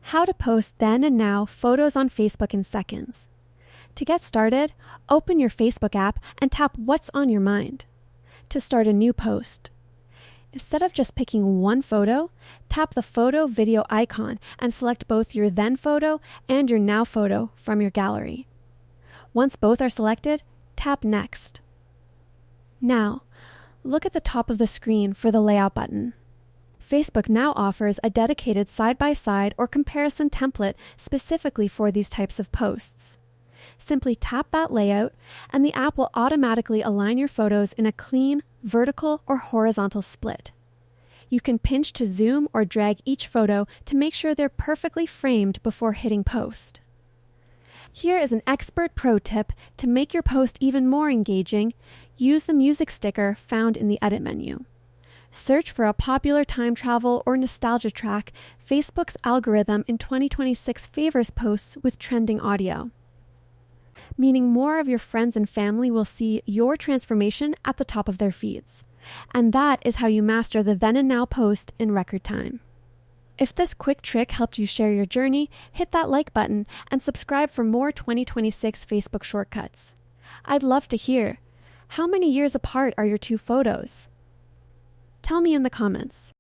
How to post then and now photos on Facebook in seconds. To get started, open your Facebook app and tap What's on your mind to start a new post. Instead of just picking one photo, tap the photo video icon and select both your then photo and your now photo from your gallery. Once both are selected, tap Next. Now, look at the top of the screen for the layout button. Facebook now offers a dedicated side-by-side or comparison template specifically for these types of posts. Simply tap that layout, and the app will automatically align your photos in a clean, vertical or horizontal split. You can pinch to zoom or drag each photo to make sure they're perfectly framed before hitting post. Here is an expert pro tip to make your post even more engaging. Use the music sticker found in the edit menu. Search for a popular time travel or nostalgia track. Facebook's algorithm in 2026 favors posts with trending audio, meaning more of your friends and family will see your transformation at the top of their feeds. And that is how you master the then and now post in record time. If this quick trick helped you share your journey, hit that like button and subscribe for more 2026 Facebook shortcuts. I'd love to hear, how many years apart are your two photos? Tell me in the comments.